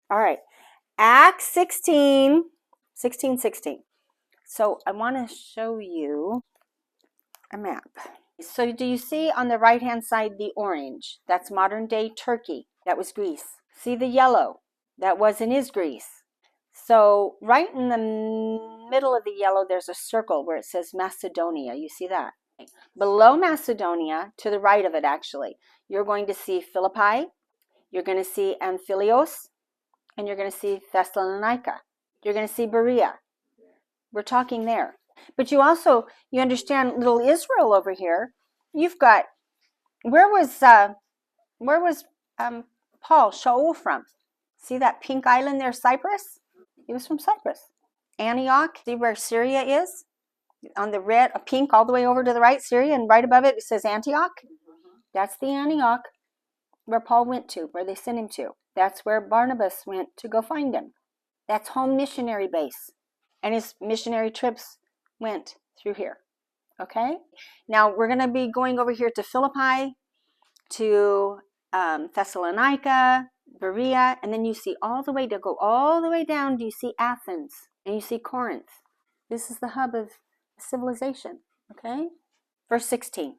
All right. Acts 16. So I want to show you a map. So do you see on the right-hand side the orange? That's modern-day Turkey. That was Greece. See the yellow? That was and is Greece. So right in the middle of the yellow, there's a circle where it says Macedonia. You see that? Below Macedonia, to the right of it actually, you're going to see Philippi, you're going to see Amphilos, and you're going to see Thessalonica. You're going to see Berea. We're talking there. But you understand little Israel over here. You've got, where was Paul, Shaul from? See that pink island there, Cyprus? He was from Cyprus. Antioch, see where Syria is? On the red, a pink all the way over to the right, Syria, and right above it, it says Antioch. That's the Antioch where Paul went to, where they sent him to. That's where Barnabas went to go find him. That's home missionary base. And his missionary trips went through here. Okay? Now, we're going to be going over here to Philippi, to Thessalonica, Berea, and then you see all the way to go all the way down. Do you see Athens? And you see Corinth. This is the hub of civilization. Okay? Verse 16.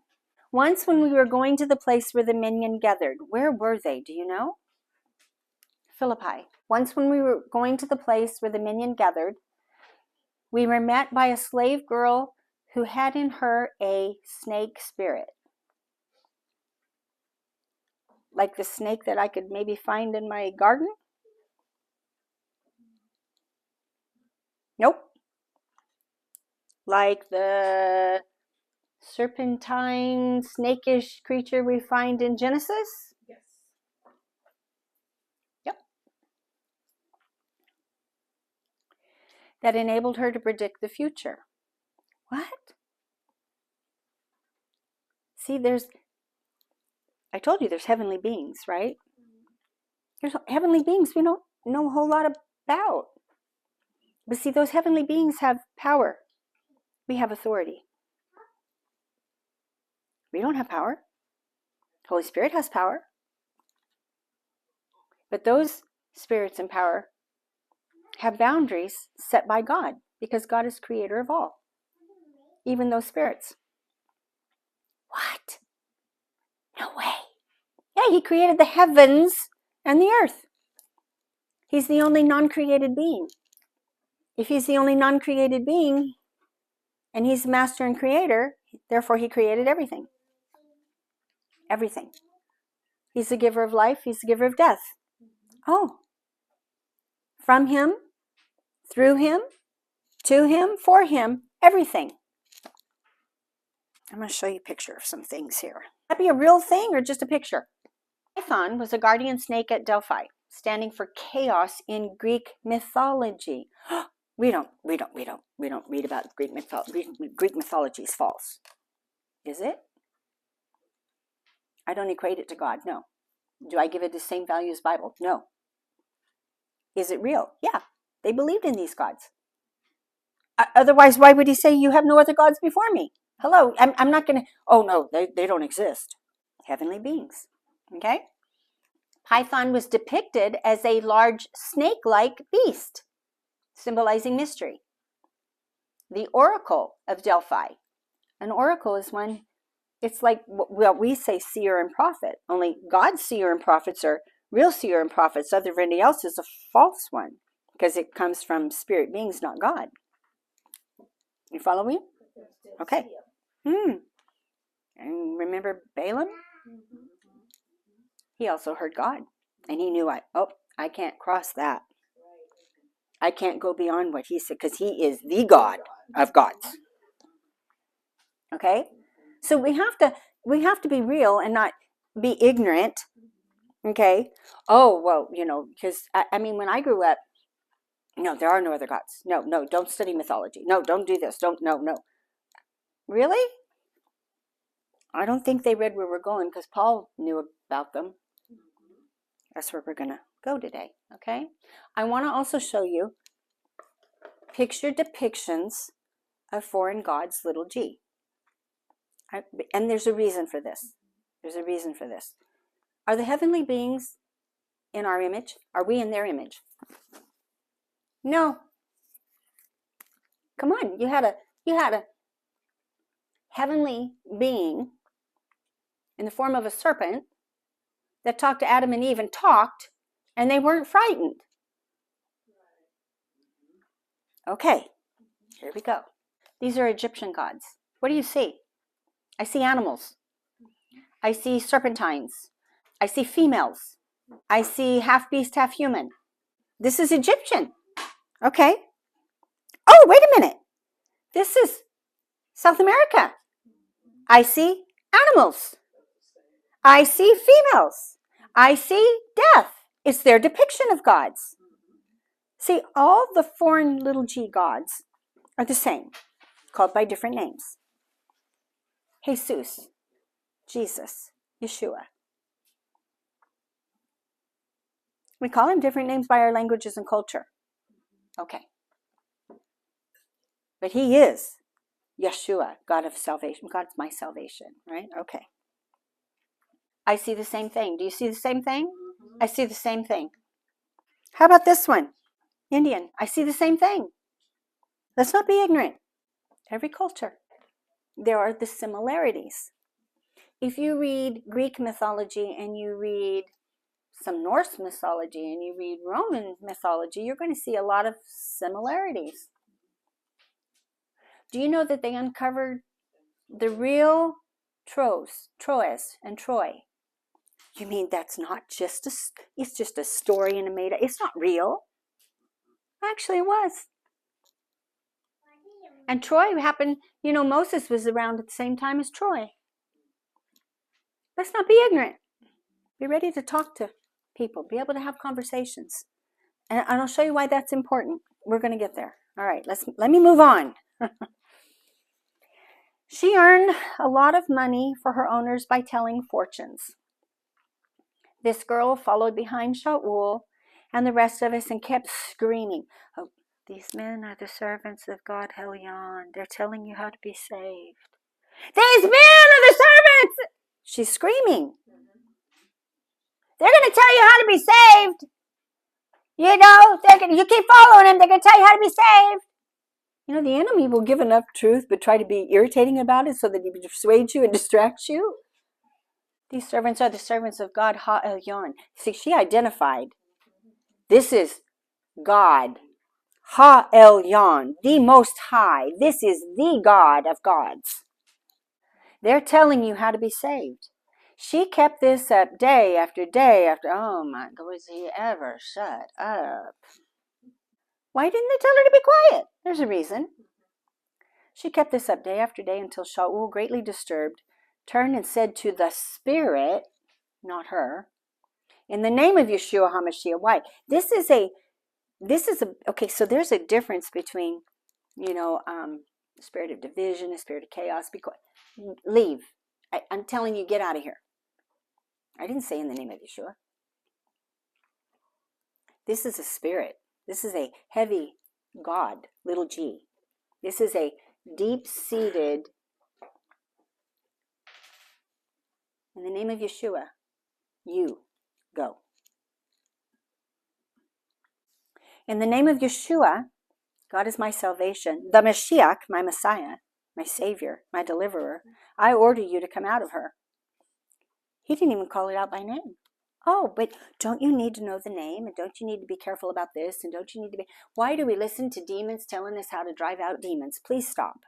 Once when we were going to the place where the minion gathered, where were they? Do you know? Philippi. Once when we were going to the place where the minion gathered, we were met by a slave girl who had in her a snake spirit. Like the snake that I could maybe find in my garden? Nope. Like the serpentine, snakish creature we find in Genesis? Yes. Yep. That enabled her to predict the future. What? See, I told you there's heavenly beings, right? There's heavenly beings we don't know a whole lot about. But see, those heavenly beings have power. We have authority. We don't have power. Holy Spirit has power. But those spirits and power have boundaries set by God, because God is creator of all, even those spirits. What? No way. Yeah, he created the heavens and the earth. He's the only non-created being. If he's the only non-created being, and he's the master and creator, therefore he created everything. Everything. He's the giver of life. He's the giver of death. Oh. From him, through him, to him, for him, everything. I'm going to show you a picture of some things here. That be a real thing or just a picture? Python was a guardian snake at Delphi, standing for chaos in Greek mythology. We don't read about Greek mythology. Greek mythology is false. Is it? I don't equate it to God. No. Do I give it the same value as Bible? No. Is it real? Yeah. They believed in these gods. Otherwise, why would he say you have no other gods before me? Hello. I'm not going to. Oh, no, they don't exist. Heavenly beings. Okay? Python was depicted as a large snake-like beast, symbolizing mystery. The oracle of Delphi. An oracle is one, it's like, well, we say seer and prophet. Only God's seer and prophets are real seer and prophets. Everybody else is a false one, because it comes from spirit beings, not God. You follow me? Okay. And remember Balaam? He also heard God. And he knew, I can't cross that. I can't go beyond what he said, because he is the God of gods. Okay? So we have to be real and not be ignorant. Okay? Oh, well, because, when I grew up, no, there are no other gods. No, don't study mythology. No, don't do this. No. Really? I don't think they read where we're going, because Paul knew about them. That's where we're going to go today, okay? I want to also show you picture depictions of foreign gods, little g. And there's a reason for this. Are the heavenly beings in our image? Are we in their image? No. Come on, you had a heavenly being in the form of a serpent that talked to Adam and Eve and talked, and they weren't frightened. Okay, here we go. These are Egyptian gods. What do you see? I see animals. I see serpentines. I see females. I see half beast, half human. This is Egyptian. Okay. Oh, wait a minute. This is South America. I see animals. I see females. I see death. It's their depiction of gods. See, all the foreign little g gods are the same, called by different names. Jesus, Jesus, Yeshua. We call him different names by our languages and culture. Okay. But he is Yeshua, God of salvation. God's my salvation, right? Okay. I see the same thing. Do you see the same thing? I see the same thing. How about this one? Indian. I see the same thing. Let's not be ignorant. Every culture, there are the similarities. If you read Greek mythology and you read some Norse mythology and you read Roman mythology, you're going to see a lot of similarities. Do you know that they uncovered the real Troas and Troy? You mean that's not just it's just a story and a made-up, it's not real? Actually, it was. And Troy happened, Moses was around at the same time as Troy. Let's not be ignorant. Be ready to talk to people, be able to have conversations. And I'll show you why that's important. We're going to get there. All right, let me move on. She earned a lot of money for her owners by telling fortunes. This girl followed behind Shaul and the rest of us and kept screaming, "Oh, these men are the servants of God Helyon. They're telling you how to be saved. These men are the servants!" She's screaming. They're going to tell you how to be saved. You keep following them, they're going to tell you how to be saved. The enemy will give enough truth but try to be irritating about it so that he persuades you and distracts you. These servants are the servants of God Ha-Elyon. See, she identified. This is God Ha-Elyon, the Most High. This is the God of gods. They're telling you how to be saved. She kept this up day after day after. Oh my God, was he ever shut up? Why didn't they tell her to be quiet? There's a reason. She kept this up day after day until Shaul, greatly disturbed, turned and said to the spirit, not her, "In the name of Yeshua HaMashiach." Why? Okay, so there's a difference between, the spirit of division, the spirit of chaos. Leave. I'm telling you, get out of here. I didn't say in the name of Yeshua. This is a spirit. This is a heavy God, little g. This is a deep-seated, in the name of Yeshua, you go. In the name of Yeshua, God is my salvation, the Mashiach, my Messiah, my Savior, my Deliverer, I order you to come out of her. He didn't even call it out by name. Oh, but don't you need to know the name? And don't you need to be careful about this? And don't you need to be... Why do we listen to demons telling us how to drive out demons? Please stop.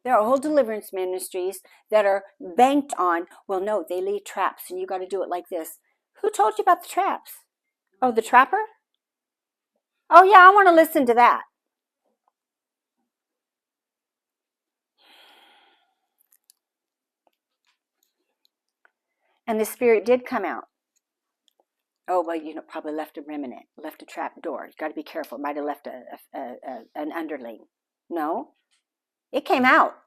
There are whole deliverance ministries that are banked on, well, no, they lay traps and you got to do it like this. Who told you about the traps? Oh, the trapper? Oh, yeah, I want to listen to that. And the spirit did come out. Oh, well, probably left a remnant, left a trap door. You got to be careful. Might have left an underling. No, it came out.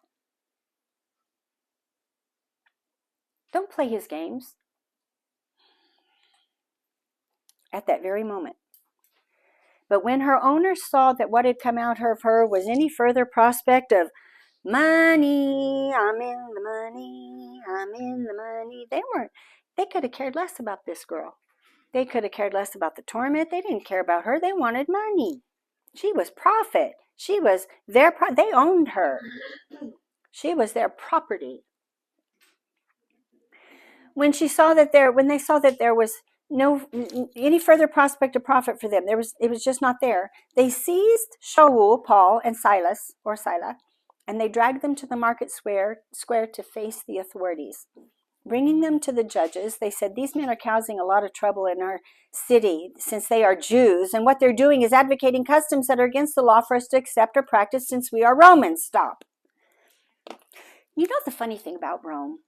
Don't play his games. At that very moment. But when her owners saw that what had come out of her was any further prospect of money, I'm in the money, they could have cared less about this girl. They could have cared less about the torment. They didn't care about her. They wanted money. She was profit. She was their they owned her. She was their property. When they saw that there was no any further prospect of profit for them, it was just not there. They seized Shaul, Paul, and Silas, or Sila, and they dragged them to the market square to face the authorities. Bringing them to the judges, they said, "These men are causing a lot of trouble in our city since they are Jews, and what they're doing is advocating customs that are against the law for us to accept or practice since we are Romans." Stop. You know the funny thing about Rome?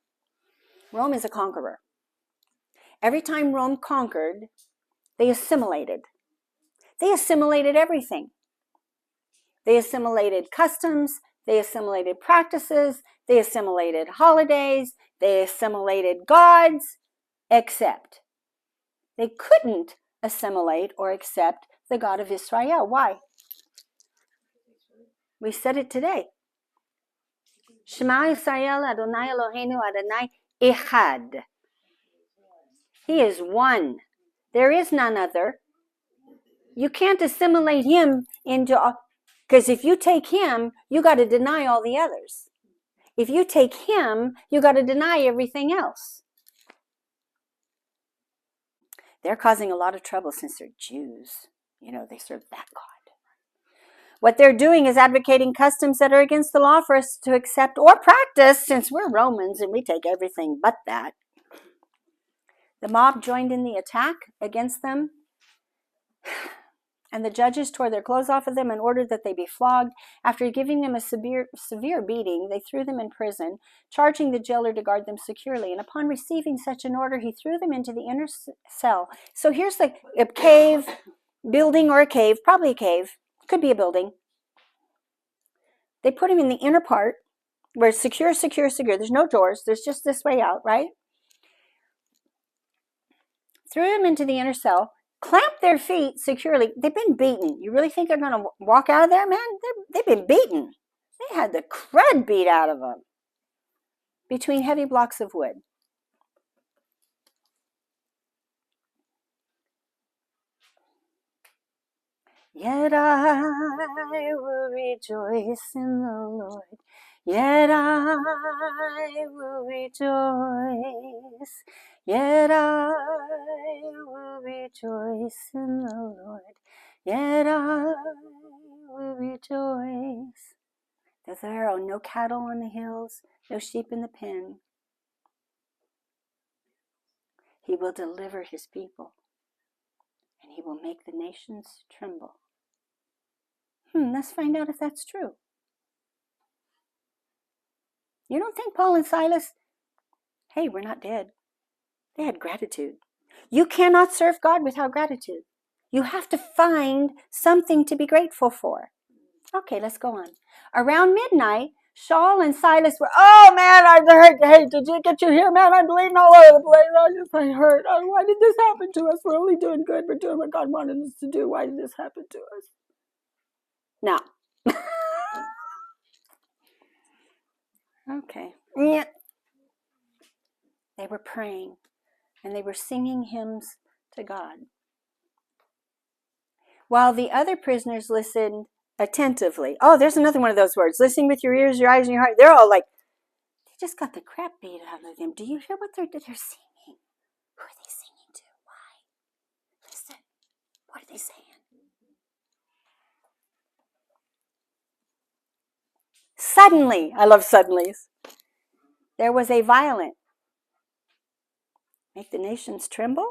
Rome is a conqueror. Every time Rome conquered, they assimilated. They assimilated everything. They assimilated customs, they assimilated practices, they assimilated holidays, they assimilated gods, except they couldn't assimilate or accept the God of Israel. Why? We said it today. Shema Yisrael Adonai Eloheinu Adonai Echad. He is one. There is none other. You can't assimilate him into, because if you take him, you got to deny all the others. If you take him, you got to deny everything else. They're causing a lot of trouble since they're Jews. You know, they serve that God. What they're doing is advocating customs that are against the law for us to accept or practice since we're Romans and we take everything but that. The mob joined in the attack against them, and the judges tore their clothes off of them and ordered that they be flogged. After giving them a severe beating, they threw them in prison, charging the jailer to guard them securely. And upon receiving such an order, he threw them into the inner cell. So here's a cave, building or a cave, probably a cave, could be a building. They put him in the inner part where it's secure. There's no doors. There's just this way out, right? Threw him into the inner cell, clamped their feet securely. They've been beaten. You really think they're going to walk out of there, man? They've been beaten. They had the crud beat out of them between heavy blocks of wood. Yet I will rejoice in the Lord. Yet I will rejoice. Yet I will rejoice in the Lord. Yet I will rejoice. There are no cattle on the hills, no sheep in the pen. He will deliver his people, and he will make the nations tremble. Let's find out if that's true. You don't think Paul and Silas, hey, we're not dead. They had gratitude. You cannot serve God without gratitude. You have to find something to be grateful for. Okay, let's go on. Around midnight, Shaul and Silas were, oh man, I hurt. Hey, did you get you here, man? I'm bleeding all over the place. I hurt. Oh, why did this happen to us? We're only doing good. We're doing what God wanted us to do. Why did this happen to us? Now. Okay. Yeah. They were praying and they were singing hymns to God. While the other prisoners listened attentively. Oh, there's another one of those words. Listening with your ears, your eyes, and your heart. They're all like, they just got the crap beat out of them. Do you hear what they're singing? Who are they singing to? Why? Listen. What are they saying? Suddenly, I love suddenlies. There was a violent, make the nations tremble?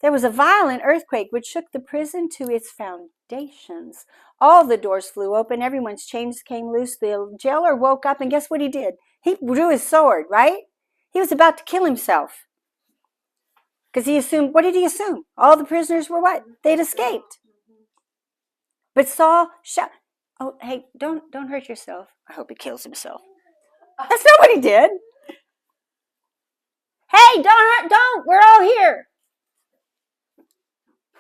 There was a violent earthquake which shook the prison to its foundations. All the doors flew open. Everyone's chains came loose. The jailer woke up, and guess what he did? He drew his sword, right? He was about to kill himself. Because he assumed, what did he assume? All the prisoners were what? They'd escaped. But Saul shouted, oh, hey, don't hurt yourself. I hope he kills himself. That's not what he did. Hey, don't. We're all here.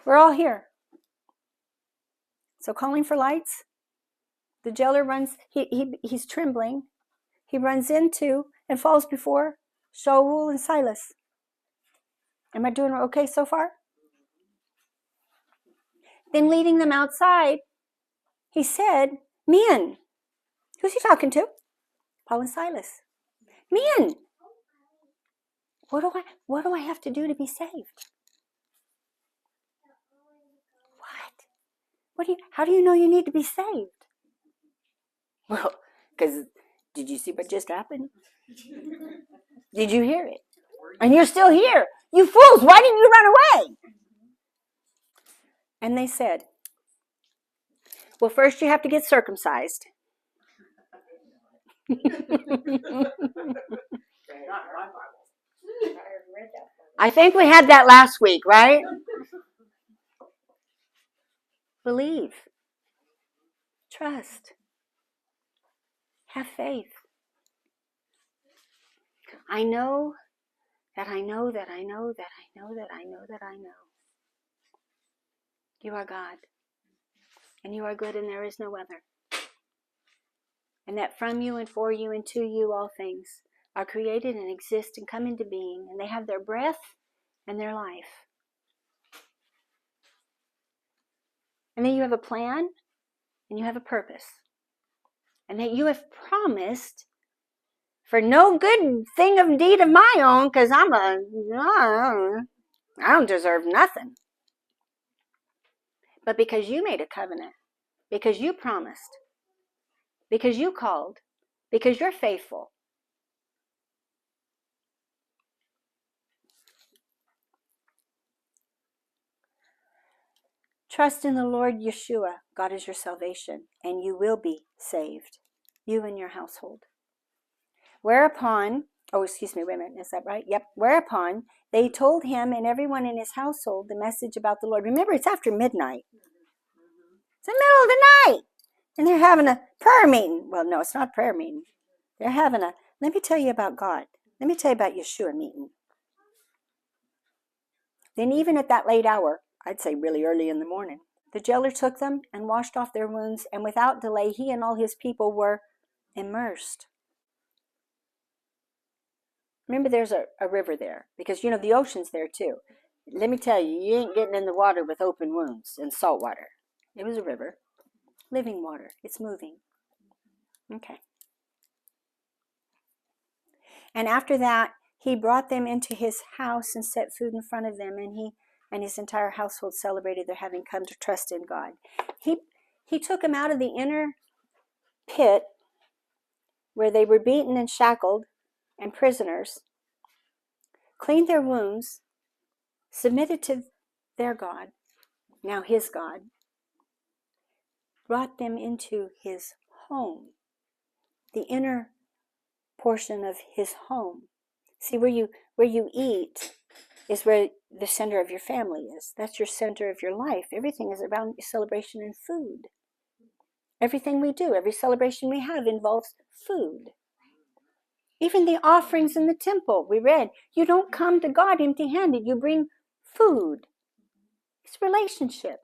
We're all here. So calling for lights, the jailer runs, he's trembling. He runs into and falls before Shaul and Silas. Am I doing okay so far? Then leading them outside, he said, men. Who's he talking to? Paul and Silas. Men. What do I have to do to be saved? How do you know you need to be saved? Well, because did you see what just happened? Did you hear it? And you're still here. You fools, why didn't you run away? And they said, well, first you have to get circumcised. I think we had that last week, right? Believe. Trust. Have faith. I know that I know that I know that I know that I know that I know. You are God. And you are good and there is no other. And that from you and for you and to you all things are created and exist and come into being. And they have their breath and their life. And then you have a plan and you have a purpose. And that you have promised for no good thing of deed of my own, because I don't deserve nothing. But because you made a covenant, because you promised, because you called, because you're faithful. Trust in the Lord Yeshua. God is your salvation, and you will be saved, you and your household. Whereupon, wait a minute, is that right? Yep. Whereupon they told him and everyone in his household the message about the Lord. Remember, it's after midnight. It's the middle of the night. And they're having a prayer meeting. Well, no, it's not a prayer meeting. They're having let me tell you about God. Let me tell you about Yeshua meeting. Then even at that late hour, I'd say really early in the morning, the jailer took them and washed off their wounds, and without delay, he and all his people were immersed. Remember, there's a river there, because, the ocean's there too. Let me tell you, you ain't getting in the water with open wounds and salt water. It was a river. Living water. It's moving. Okay. And after that, he brought them into his house and set food in front of them, and he and his entire household celebrated their having come to trust in God. He took them out of the inner pit where they were beaten and shackled and prisoners, cleaned their wounds, submitted to their God, now his God, brought them into his home, the inner portion of his home. See, where you eat is where the center of your family is. That's your center of your life. Everything is around celebration and food. Everything we do, every celebration we have involves food. Even the offerings in the temple, we read, you don't come to God empty-handed. You bring food. It's relationship.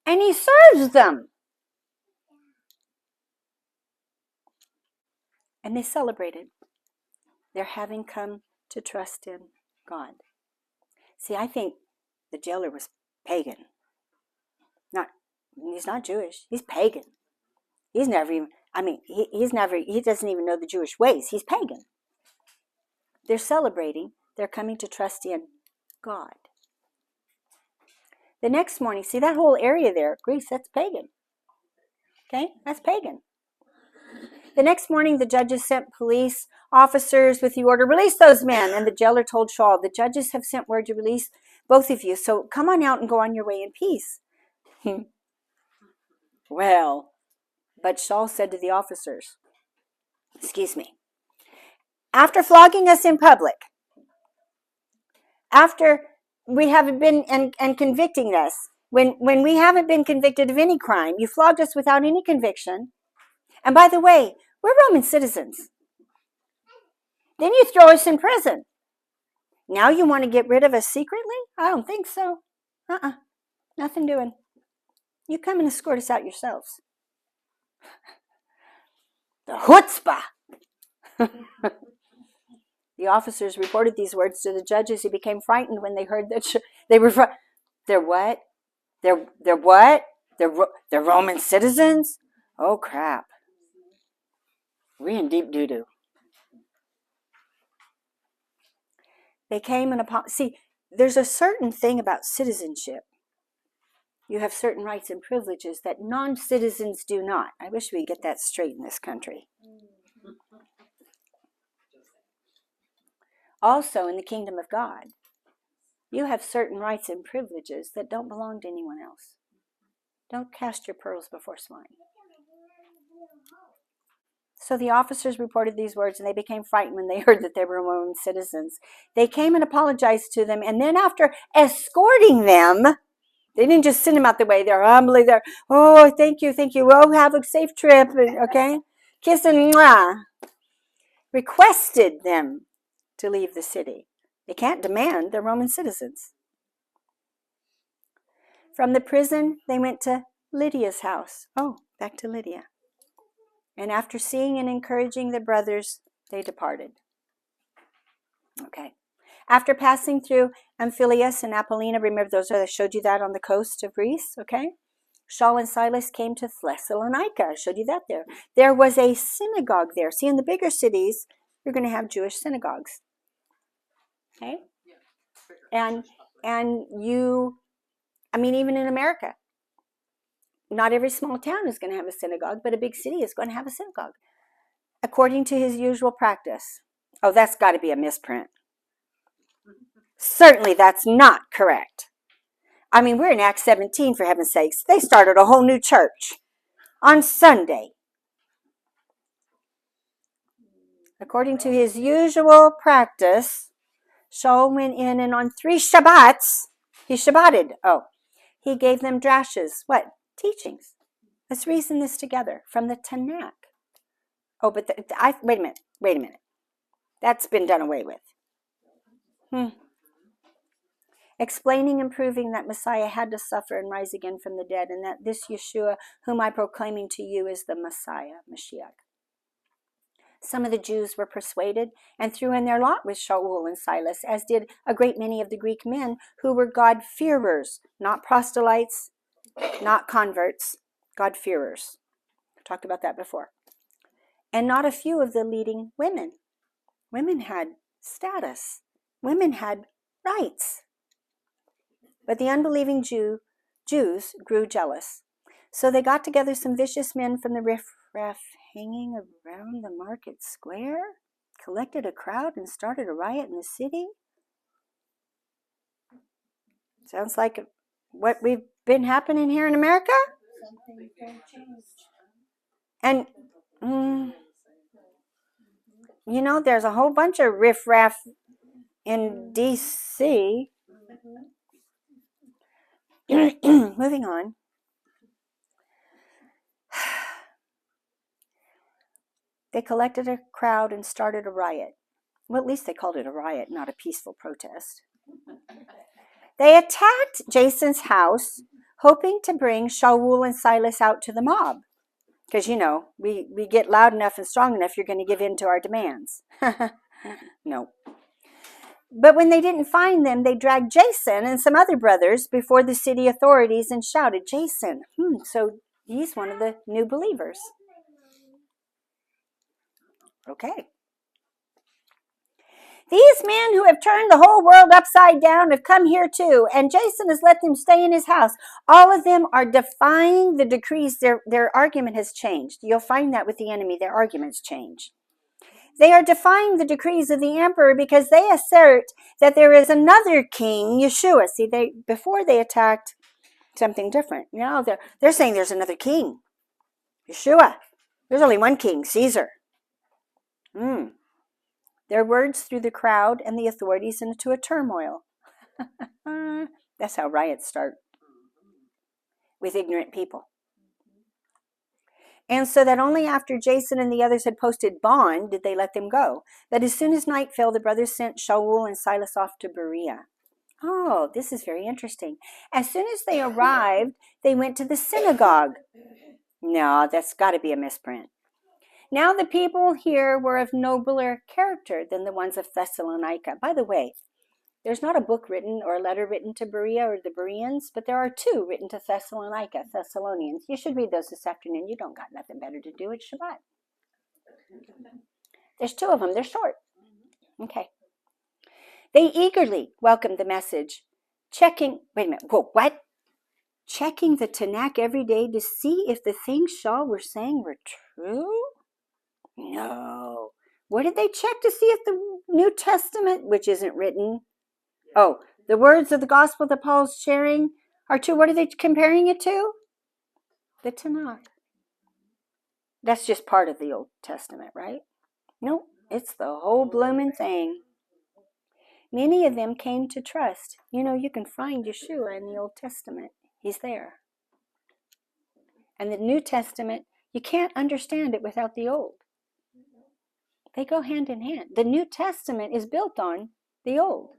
And he serves them. And they celebrated their having come to trust in God. See, I think the jailer was pagan. He's not Jewish. He's pagan. He's never even, he doesn't even know the Jewish ways. He's pagan. They're celebrating. They're coming to trust in God. The next morning, see that whole area there, Greece, that's pagan. Okay, that's pagan. The next morning, the judges sent police officers with the order, release those men. And the jailer told Shaul, the judges have sent word to release both of you. So come on out and go on your way in peace. Well, but Shaul said to the officers, after flogging us in public, after we haven't been and convicting us, when we haven't been convicted of any crime, you flogged us without any conviction. And by the way, we're Roman citizens. Then you throw us in prison. Now you want to get rid of us secretly? I don't think so. Nothing doing. You come and escort us out yourselves. The chutzpah. The officers reported these words to the judges, who became frightened when they heard that they were. They're what? They're what? They're Roman citizens? Oh, crap. We're in deep doo-doo. They came and see, there's a certain thing about citizenship. You have certain rights and privileges that non-citizens do not. I wish we'd get that straight in this country. Also, in the kingdom of God, you have certain rights and privileges that don't belong to anyone else. Don't cast your pearls before swine. So the officers reported these words, and they became frightened when they heard that they were Roman citizens. They came and apologized to them, and then after escorting them, they didn't just send them out the way. They're humbly there. Oh, thank you. Oh, have a safe trip. Okay? Kiss and mwah. Requested them to leave the city. They can't demand. They're Roman citizens. From the prison, they went to Lydia's house. Oh, back to Lydia. And after seeing and encouraging the brothers, they departed. Okay. After passing through Amphipolis and Apollonia, remember those I showed you that on the coast of Greece, okay? Saul and Silas came to Thessalonica. I showed you that there. There was a synagogue there. See, in the bigger cities, you're going to have Jewish synagogues. Okay? And even in America, not every small town is going to have a synagogue, but a big city is going to have a synagogue. According to his usual practice. Oh, that's got to be a misprint. Certainly that's not correct. We're in Acts 17, for heaven's sakes. They started a whole new church on Sunday. According to his usual practice, Saul went in, and on 3 Shabbats, he Shabbated. Oh, he gave them drashes. What? Teachings. Let's reason this together from the Tanakh. Oh, but wait a minute. That's been done away with. Explaining and proving that Messiah had to suffer and rise again from the dead, and that this Yeshua, whom I'm proclaiming to you, is the Messiah, Mashiach. Some of the Jews were persuaded and threw in their lot with Shaul and Silas, as did a great many of the Greek men who were God-fearers, not proselytes, not converts, God-fearers. I've talked about that before. And not a few of the leading women. Women had status. Women had rights. But the unbelieving Jews grew jealous. So they got together some vicious men from the riffraff hanging around the market square, collected a crowd, and started a riot in the city. Sounds like what we've been happening here in America. And, there's a whole bunch of riffraff in D.C. Moving on. They collected a crowd and started a riot. Well, at least they called it a riot, not a peaceful protest. They attacked Jason's house, hoping to bring Shaul and Silas out to the mob. Because, we get loud enough and strong enough, you're going to give in to our demands. No. But when they didn't find them, they dragged Jason and some other brothers before the city authorities and shouted, Jason, so he's one of the new believers. Okay. These men who have turned the whole world upside down have come here too, and Jason has let them stay in his house. All of them are defying the decrees. Their argument has changed. You'll find that with the enemy, their arguments change. They are defying the decrees of the emperor because they assert that there is another king, Yeshua. See, before they attacked something different. Now they're saying there's another king, Yeshua. There's only one king, Caesar. Their words threw the crowd and the authorities into a turmoil. That's how riots start, with ignorant people. And so that only after Jason and the others had posted bond did they let them go. But as soon as night fell, the brothers sent Shaul and Silas off to Berea. Oh, this is very interesting. As soon as they arrived, they went to the synagogue. No, that's got to be a misprint. Now the people here were of nobler character than the ones of Thessalonica. By the way, There's not a book written or a letter written to Berea or the Bereans, but there are 2 written to Thessalonica, Thessalonians. You should read those this afternoon. You don't got nothing better to do. It's Shabbat. There's 2 of them. They're short. Okay. They eagerly welcomed the message, checking the Tanakh every day to see if the things Shaul were saying were true? No. What did they check to see if the New Testament, which isn't written, the words of the gospel that Paul's sharing are true? What are they comparing it to? The Tanakh. That's just part of the Old Testament, right? No, it's the whole blooming thing. Many of them came to trust. You can find Yeshua in the Old Testament. He's there. And the New Testament, you can't understand it without the Old. They go hand in hand. The New Testament is built on the Old.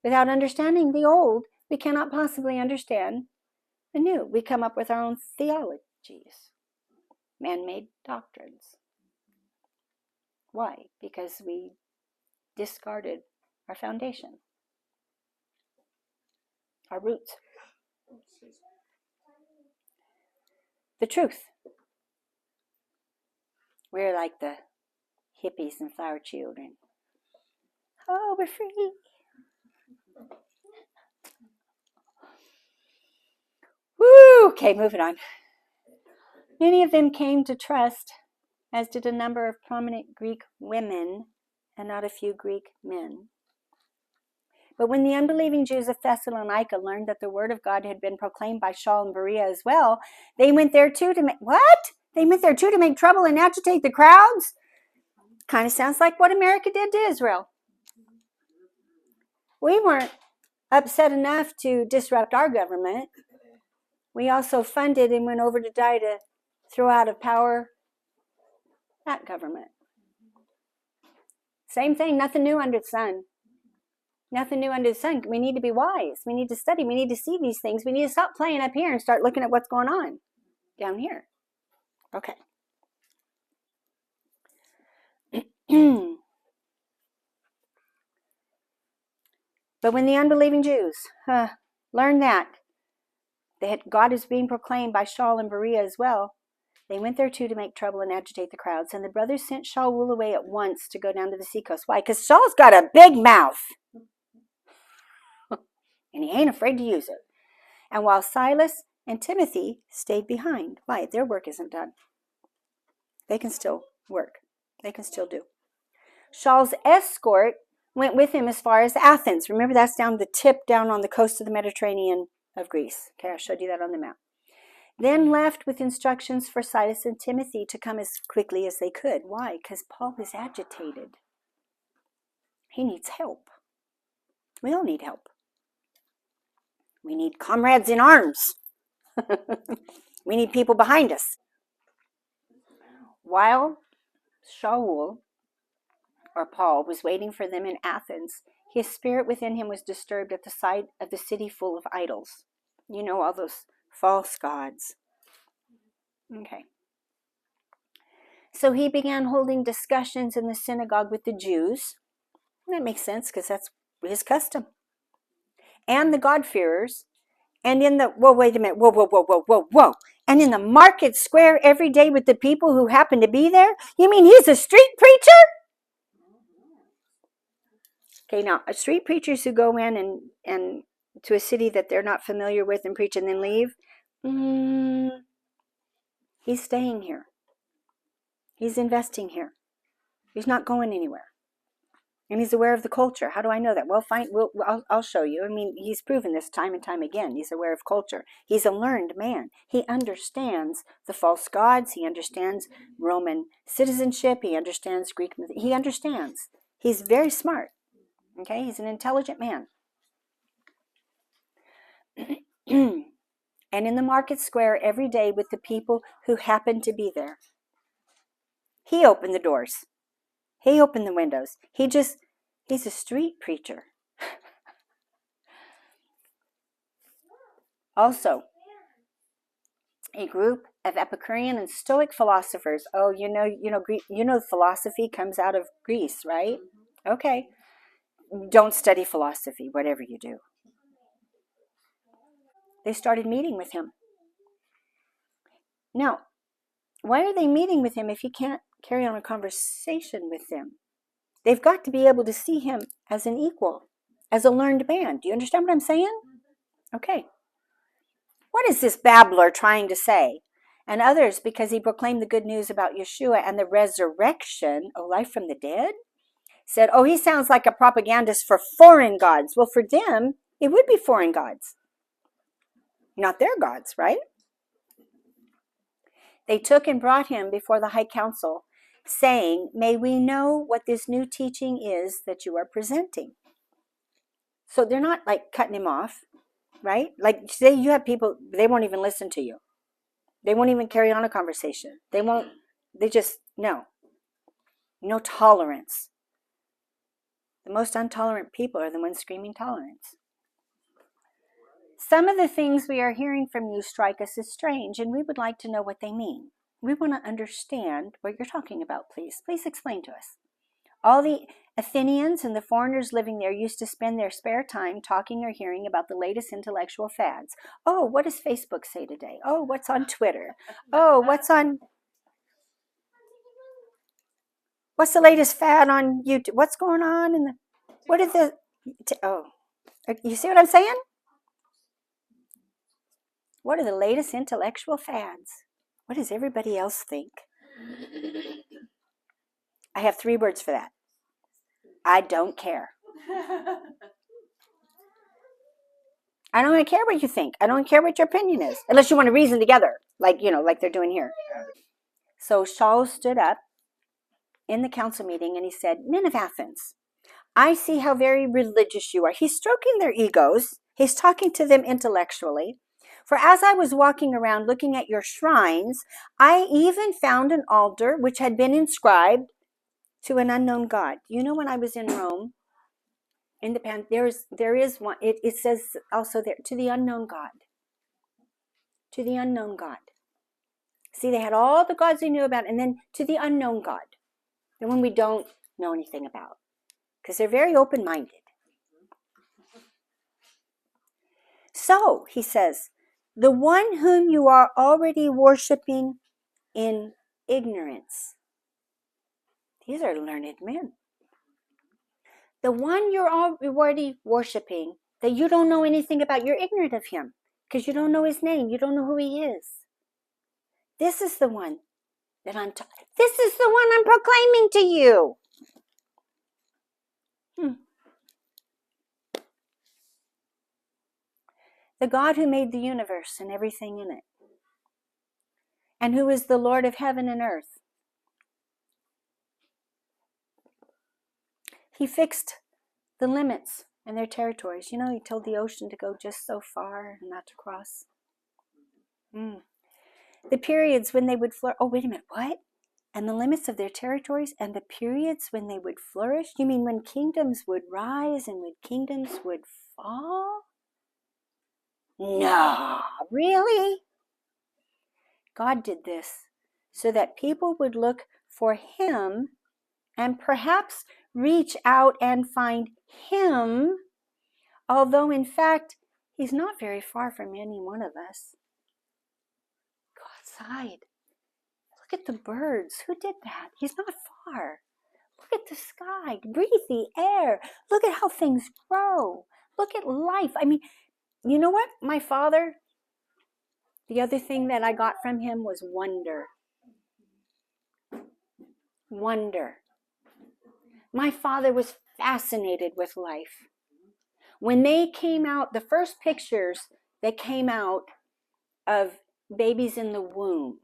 Without understanding the Old, we cannot possibly understand the New. We come up with our own theologies, man-made doctrines. Why? Because we discarded our foundation, our roots. The truth. We're like the hippies and flower children. Oh, we're free. Woo! Okay, moving on. Many of them came to trust, as did a number of prominent Greek women and not a few Greek men. But when the unbelieving Jews of Thessalonica learned that the word of God had been proclaimed by Shaul and Berea as well, they went there too to make... What? They went there too to make trouble and agitate the crowds? Kind of sounds like what America did to Israel. We weren't upset enough to disrupt our government. We also funded and went over to die to throw out of power that government. Same thing, nothing new under the sun. Nothing new under the sun. We need to be wise. We need to study. We need to see these things. We need to stop playing up here and start looking at what's going on down here. Okay. But when the unbelieving Jews learned that God is being proclaimed by Shaul and Berea as well, they went there too to make trouble and agitate the crowds. And the brothers sent Shaul away at once to go down to the seacoast. Why? Because Shaul's got a big mouth. And he ain't afraid to use it. And while Silas and Timothy stayed behind. Why? Their work isn't done. They can still work. They can still do. Shaul's escort went with him as far as Athens. Remember, that's down the tip down on the coast of the Mediterranean of Greece. Okay, I showed you that on the map. Then left with instructions for Silas and Timothy to come as quickly as they could. Why? Because Paul is agitated. He needs help. We all need help. We need comrades in arms. We need people behind us. While Shaul, or Paul, was waiting for them in Athens, his spirit within him was disturbed at the sight of the city full of idols. You know, all those false gods. Okay. So he began holding discussions in the synagogue with the Jews. That makes sense because that's his custom. And the God-fearers. And in the, wait a minute, whoa. And in the market square every day with the people who happen to be there? You mean he's a street preacher? Okay, now, street preachers who go in and to a city that they're not familiar with and preach and then leave, he's staying here. He's investing here. He's not going anywhere. And he's aware of the culture. How do I know that? Well, I'll show you. I mean, he's proven this time and time again. He's aware of culture. He's a learned man. He understands the false gods. He understands Roman citizenship. He understands Greek. He understands. He's very smart. Okay, he's an intelligent man. And in the market square every day with the people who happened to be there. He opened the doors. He opened the windows. He's a street preacher. Also, a group of Epicurean and Stoic philosophers. Oh, Greek, philosophy comes out of Greece, right? Okay. don't study philosophy, whatever you do. They started meeting with him. Now, why are they meeting with him if you can't carry on a conversation with them? They've got to be able to see him as an equal, as a learned man. Do you understand what I'm saying? Okay. What is this babbler trying to say? And others, because he proclaimed the good news about Yeshua and the resurrection, life from the dead, said, oh, he sounds like a propagandist for foreign gods. Well, for them, it would be foreign gods, not their gods, right? They took and brought him before the high council, saying, may we know what this new teaching is that you are presenting. So they're not like cutting him off, right? Like say you have people, they won't even listen to you. They won't even carry on a conversation. They just, no tolerance. The most intolerant people are the ones screaming tolerance. Some of the things we are hearing from you strike us as strange, and we would like to know what they mean. We want to understand what you're talking about, please. Please explain to us. All the Athenians and the foreigners living there used to spend their spare time talking or hearing about the latest intellectual fads. Oh, what does Facebook say today? Oh, what's on Twitter? Oh, what's the latest fad on YouTube? What's going on in the, you see what I'm saying? What are the latest intellectual fads? What does everybody else think? I have 3 words for that. I don't care. I don't care what you think. I don't care what your opinion is, unless you want to reason together, like they're doing here. So Saul stood up in the council meeting and he said, men of Athens, I see how very religious you are. He's stroking their egos. He's talking to them intellectually. For as I was walking around looking at your shrines, I even found an altar which had been inscribed to an unknown God. You know, when I was in Rome, in the there is one. It says also there, to the unknown God. To the unknown God. See, they had all the gods they knew about, and then to the unknown God, the one we don't know anything about, because they're very open-minded. So, he says, the one whom you are already worshiping in ignorance. These are learned men. The one you're already worshiping, that you don't know anything about, you're ignorant of him, because you don't know his name, you don't know who he is. This is the one that this is the one I'm proclaiming to you. The God who made the universe and everything in it, and who is the Lord of heaven and earth. He fixed the limits and their territories. You know, he told the ocean to go just so far and not to cross. The periods when they would flourish. Oh, wait a minute, what? And the limits of their territories and the periods when they would flourish? You mean when kingdoms would rise and when kingdoms would fall? No, really? God did this so that people would look for him and perhaps reach out and find him, although in fact, he's not very far from any one of us. Go outside. Look at the birds. Who did that? He's not far. Look at the sky. Breathe the air. Look at how things grow. Look at life. I mean, you know what? My father, the other thing that I got from him was wonder. Wonder. My father was fascinated with life. When they came out, the first pictures that came out of babies in the womb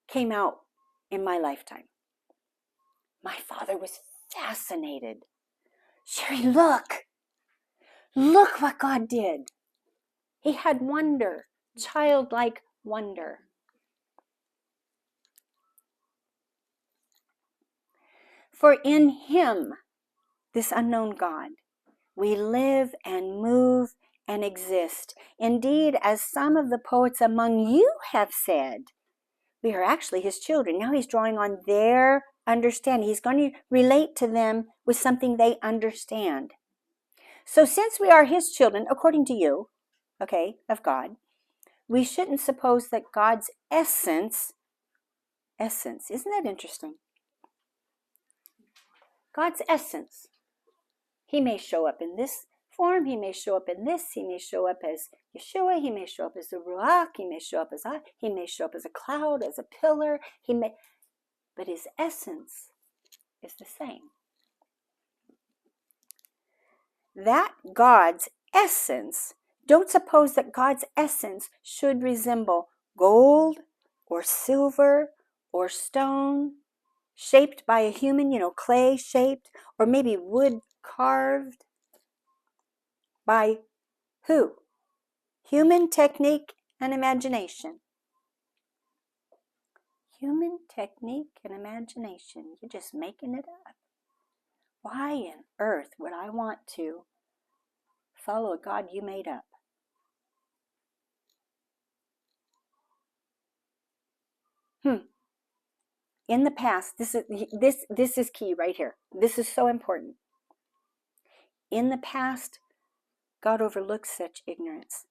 came out in my lifetime. My father was fascinated. Sherry, look. Look what God did. He had wonder, childlike wonder. For in him, this unknown God, we live and move and exist. Indeed, as some of the poets among you have said, we are actually his children. Now he's drawing on their understand. He's going to relate to them with something they understand. So since we are his children, according to you, okay, of God, we shouldn't suppose that God's essence, isn't that interesting? God's essence. He may show up in this form, he may show up in this, he may show up as Yeshua, he may show up as the Ruach, he may show up as he may show up as a cloud, as a pillar, but his essence is the same. That God's essence, don't suppose that God's essence should resemble gold or silver or stone, shaped by a human, clay shaped, or maybe wood carved by who? Human technique and imagination. Human technique and imagination. You're just making it up. Why on earth would I want to follow a God you made up? In the past, this is key right here. This is so important. In the past, God overlooks such ignorance.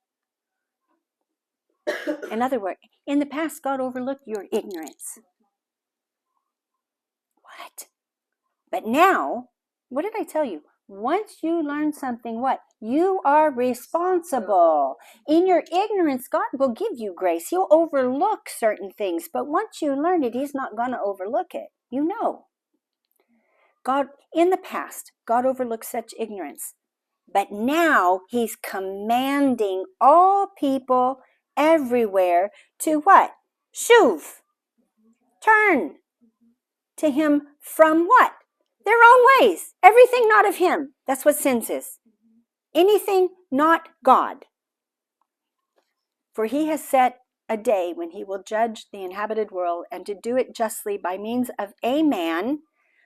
In other words, in the past, God overlooked your ignorance. What? But now, what did I tell you? Once you learn something, what? You are responsible. In your ignorance, God will give you grace. He'll overlook certain things. But once you learn it, he's not going to overlook it. You know. God, in the past, God overlooked such ignorance. But now he's commanding all people everywhere to what? Shuv. Turn to him from what? Their own ways. Everything not of him. That's what sins is. Anything not God. For he has set a day when he will judge the inhabited world, and to do it justly by means of a man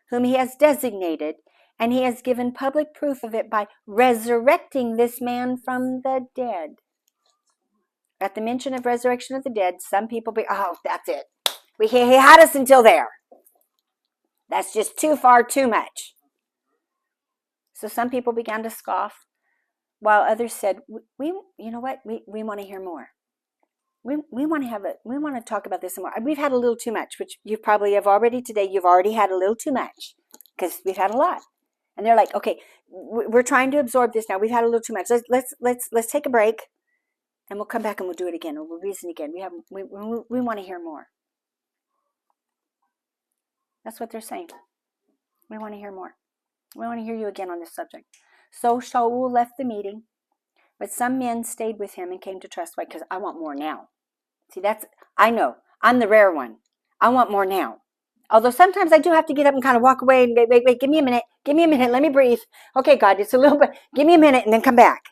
whom he has designated, and he has given public proof of it by resurrecting this man from the dead. At the mention of resurrection of the dead, some people that's it. He had us until there. That's just too far, too much. So some people began to scoff, while others said, you know what? We want to hear more. We want to talk about this some more. We've had a little too much, which you probably have already today. You've already had a little too much because we've had a lot. And they're like, okay, we're trying to absorb this now. We've had a little too much. Let's take a break, and we'll come back and we'll do it again, or we'll reason again. We want to hear more. That's what they're saying. We want to hear more. We want to hear you again on this subject. So Shaul left the meeting, but some men stayed with him and came to trust. Why? Because I want more now. See, I know. I'm the rare one. I want more now. Although sometimes I do have to get up and kind of walk away and wait, give me a minute. Give me a minute. Let me breathe. Okay, God, it's a little bit. Give me a minute and then come back.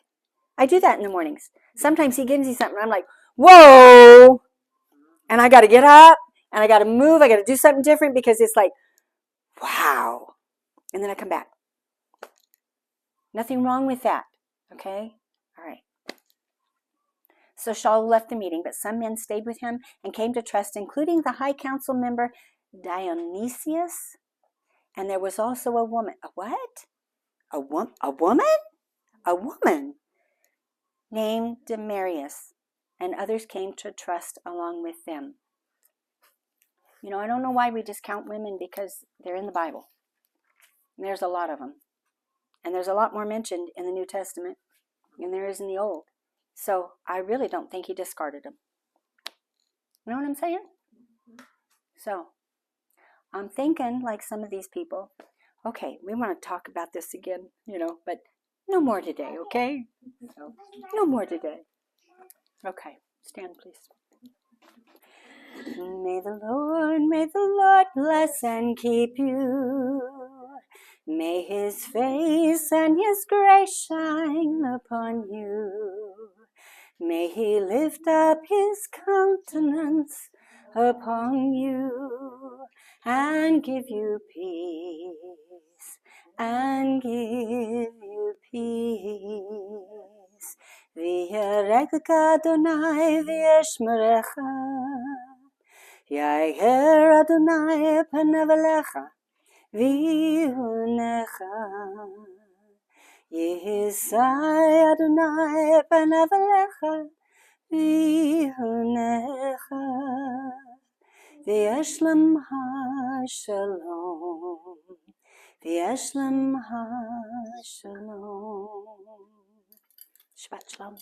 I do that in the mornings. Sometimes he gives me something. And I'm like, whoa. And I got to get up and I got to move. I got to do something different because it's like, wow. And then I come back. Nothing wrong with that. Okay? All right. So Shaul left the meeting, but some men stayed with him and came to trust, including the high council member Dionysius. And there was also a woman. A what? A woman? A woman named Demarius. And others came to trust along with them. I don't know why we discount women, because they're in the Bible. And there's a lot of them. And there's a lot more mentioned in the New Testament than there is in the Old. So I really don't think he discarded them. You know what I'm saying? So I'm thinking, like some of these people, okay, we want to talk about this again, but no more today, okay? So, no more today. Okay, stand please. May the Lord bless and keep you. May his face and his grace shine upon you. May he lift up his countenance upon you and give you peace, and give you peace. V'yaregka Adonai v'yashmerecha. Yair Adonai panav elecha v'yihunecha. Yisai Adonai panav elecha v'yihunecha. V'yesh lemcha shalom. V'yesh lemcha shalom. Shabbat shalom.